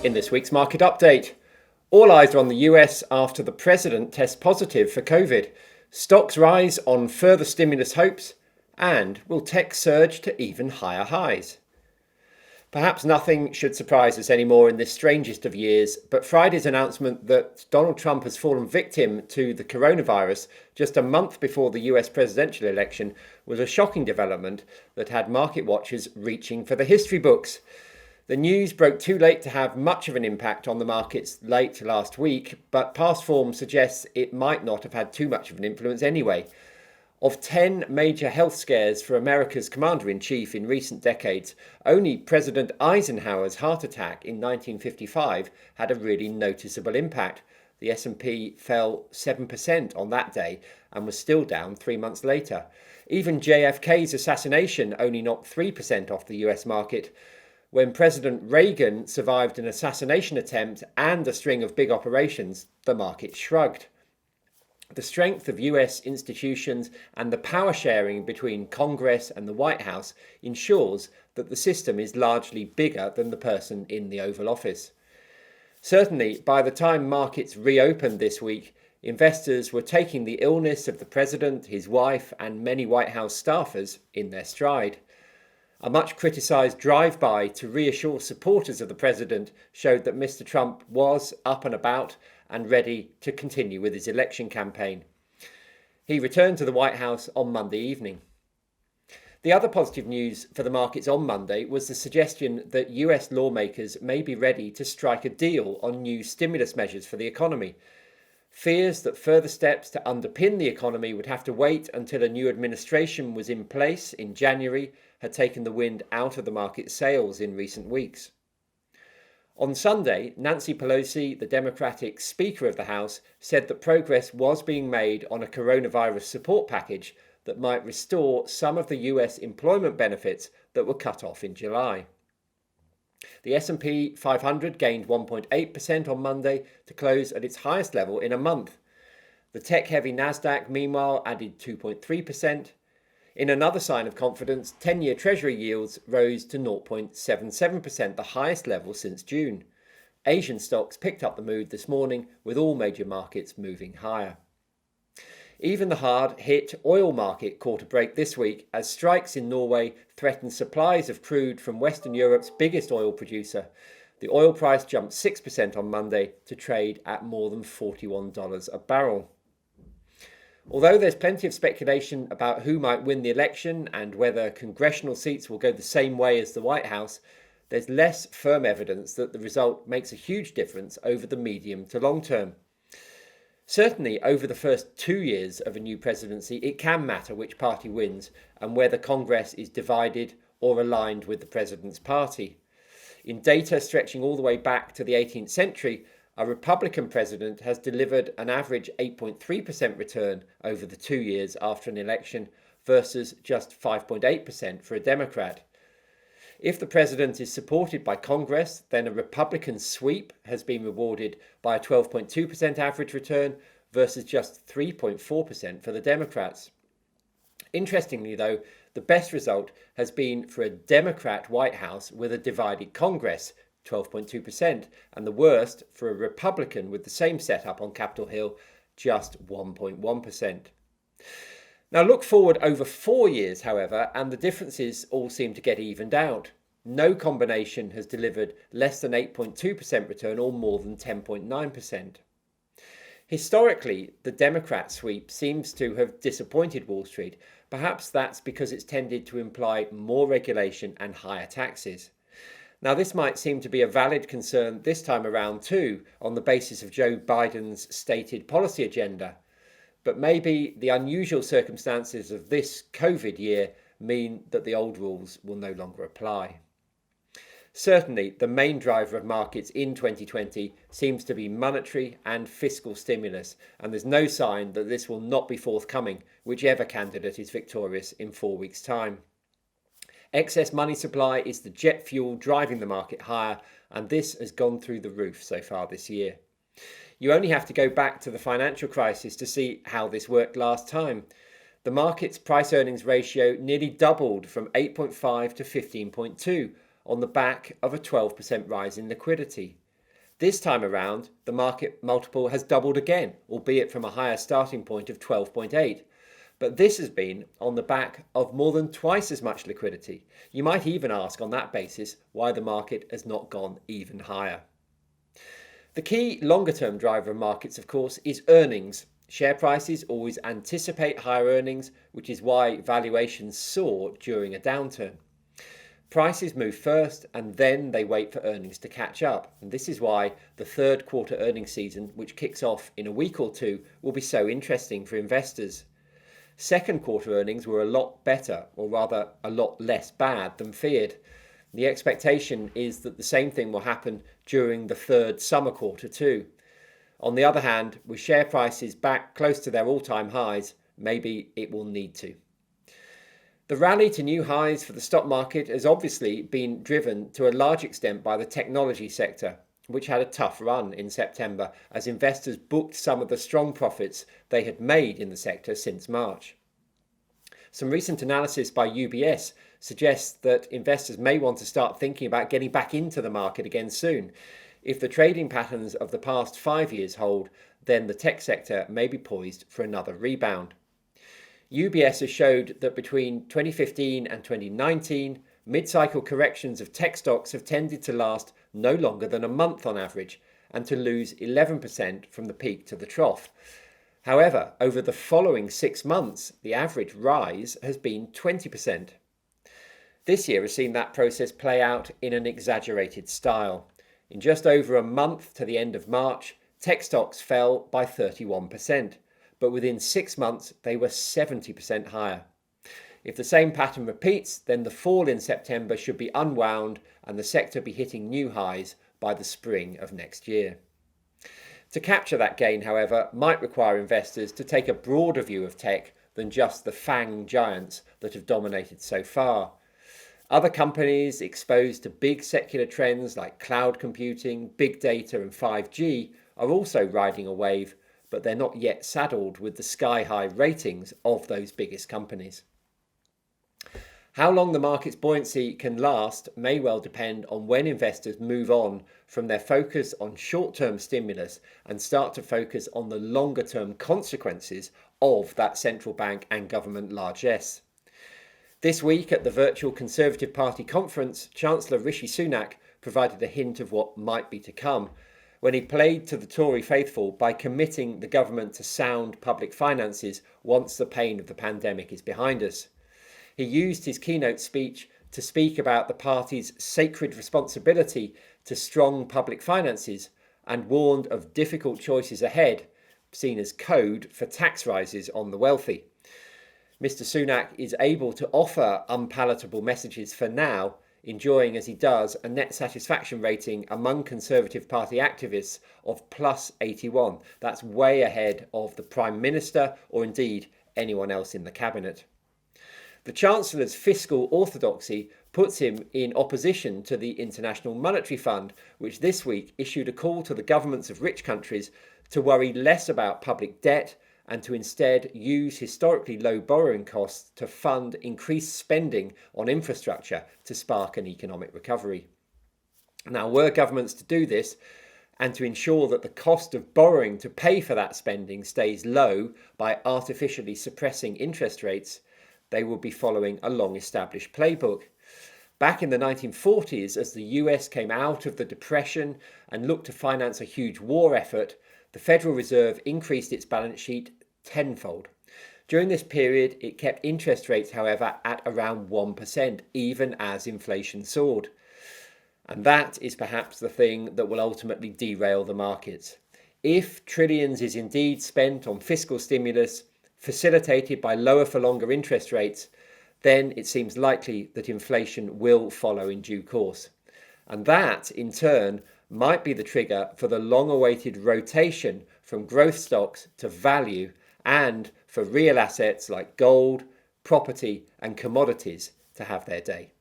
In this week's market update, all eyes are on the US after the president tests positive for COVID. Stocks rise on further stimulus hopes, and will tech surge to even higher highs? Perhaps nothing should surprise us anymore in this strangest of years, but Friday's announcement that Donald Trump has fallen victim to the coronavirus just a month before the US presidential election was a shocking development that had market watchers reaching for the history books. The news broke too late to have much of an impact on the markets late last week, but past form suggests it might not have had too much of an influence anyway. Of 10 major health scares for America's commander-in-chief in recent decades, only President Eisenhower's heart attack in 1955 had a really noticeable impact. The S&P fell 7% on that day and was still down 3 months later. Even JFK's assassination only knocked 3% off the US market. When President Reagan survived an assassination attempt and a string of big operations, the market shrugged. The strength of US institutions and the power sharing between Congress and the White House ensures that the system is largely bigger than the person in the Oval Office. Certainly, by the time markets reopened this week, investors were taking the illness of the president, his wife, and many White House staffers in their stride. A much criticised drive-by to reassure supporters of the president showed that Mr. Trump was up and about and ready to continue with his election campaign. He returned to the White House on Monday evening. The other positive news for the markets on Monday was the suggestion that US lawmakers may be ready to strike a deal on new stimulus measures for the economy. Fears that further steps to underpin the economy would have to wait until a new administration was in place in January had taken the wind out of the market sails in recent weeks. On Sunday, Nancy Pelosi, the Democratic Speaker of the House, said that progress was being made on a coronavirus support package that might restore some of the US employment benefits that were cut off in July. The S&P 500 gained 1.8% on Monday to close at its highest level in a month. The tech-heavy Nasdaq, meanwhile, added 2.3%. In another sign of confidence, 10-year Treasury yields rose to 0.77%, the highest level since June. Asian stocks picked up the mood this morning, with all major markets moving higher. Even the hard-hit oil market caught a break this week as strikes in Norway threatened supplies of crude from Western Europe's biggest oil producer. The oil price jumped 6% on Monday to trade at more than $41 a barrel. Although there's plenty of speculation about who might win the election and whether congressional seats will go the same way as the White House, there's less firm evidence that the result makes a huge difference over the medium to long term. Certainly, over the first 2 years of a new presidency, it can matter which party wins and whether Congress is divided or aligned with the president's party. In data stretching all the way back to the 18th century, a Republican president has delivered an average 8.3% return over the 2 years after an election versus just 5.8% for a Democrat. If the president is supported by Congress, then a Republican sweep has been rewarded by a 12.2% average return versus just 3.4% for the Democrats. Interestingly, though, the best result has been for a Democrat White House with a divided Congress, 12.2%, and the worst for a Republican with the same setup on Capitol Hill, just 1.1%. Now look forward over 4 years, however, and the differences all seem to get evened out. No combination has delivered less than 8.2% return or more than 10.9%. Historically, the Democrat sweep seems to have disappointed Wall Street. Perhaps that's because it's tended to imply more regulation and higher taxes. Now, this might seem to be a valid concern this time around too, on the basis of Joe Biden's stated policy agenda. But maybe the unusual circumstances of this COVID year mean that the old rules will no longer apply. Certainly, the main driver of markets in 2020 seems to be monetary and fiscal stimulus, and there's no sign that this will not be forthcoming, whichever candidate is victorious in 4 weeks' time. Excess money supply is the jet fuel driving the market higher, and this has gone through the roof so far this year. You only have to go back to the financial crisis to see how this worked last time. The market's price-earnings ratio nearly doubled from 8.5 to 15.2 on the back of a 12% rise in liquidity. This time around, the market multiple has doubled again, albeit from a higher starting point of 12.8. But this has been on the back of more than twice as much liquidity. You might even ask on that basis why the market has not gone even higher. The key longer-term driver of markets, of course, is earnings. Share prices always anticipate higher earnings, which is why valuations soar during a downturn. Prices move first and then they wait for earnings to catch up. And this is why the third quarter earnings season, which kicks off in a week or two, will be so interesting for investors. Second quarter earnings were a lot better, or rather a lot less bad than feared. The expectation is that the same thing will happen during the third summer quarter too. On the other hand, with share prices back close to their all-time highs, maybe it will need to. The rally to new highs for the stock market has obviously been driven to a large extent by the technology sector, which had a tough run in September as investors booked some of the strong profits they had made in the sector since March. Some recent analysis by UBS suggests that investors may want to start thinking about getting back into the market again soon. If the trading patterns of the past 5 years hold, then the tech sector may be poised for another rebound. UBS has showed that between 2015 and 2019, mid-cycle corrections of tech stocks have tended to last no longer than a month on average and to lose 11% from the peak to the trough. However, over the following 6 months, the average rise has been 20%. This year has seen that process play out in an exaggerated style. In just over a month to the end of March, tech stocks fell by 31%, but within 6 months they were 70% higher. If the same pattern repeats, then the fall in September should be unwound and the sector be hitting new highs by the spring of next year. To capture that gain, however, might require investors to take a broader view of tech than just the FANG giants that have dominated so far. Other companies exposed to big secular trends like cloud computing, big data and 5G are also riding a wave, but they're not yet saddled with the sky-high ratings of those biggest companies. How long the market's buoyancy can last may well depend on when investors move on from their focus on short-term stimulus and start to focus on the longer-term consequences of that central bank and government largesse. This week at the virtual Conservative Party conference, Chancellor Rishi Sunak provided a hint of what might be to come when he played to the Tory faithful by committing the government to sound public finances once the pain of the pandemic is behind us. He used his keynote speech to speak about the party's sacred responsibility to strong public finances and warned of difficult choices ahead, seen as code for tax rises on the wealthy. Mr. Sunak is able to offer unpalatable messages for now, enjoying as he does a net satisfaction rating among Conservative Party activists of plus 81. That's way ahead of the Prime Minister or indeed anyone else in the Cabinet. The Chancellor's fiscal orthodoxy puts him in opposition to the International Monetary Fund, which this week issued a call to the governments of rich countries to worry less about public debt and to instead use historically low borrowing costs to fund increased spending on infrastructure to spark an economic recovery. Now, were governments to do this and to ensure that the cost of borrowing to pay for that spending stays low by artificially suppressing interest rates, they will be following a long-established playbook. Back in the 1940s, as the US came out of the Depression and looked to finance a huge war effort, the Federal Reserve increased its balance sheet tenfold. During this period, it kept interest rates, however, at around 1%, even as inflation soared. And that is perhaps the thing that will ultimately derail the markets. If trillions is indeed spent on fiscal stimulus, facilitated by lower for longer interest rates, then it seems likely that inflation will follow in due course. And that, in turn, might be the trigger for the long-awaited rotation from growth stocks to value and for real assets like gold, property and commodities to have their day.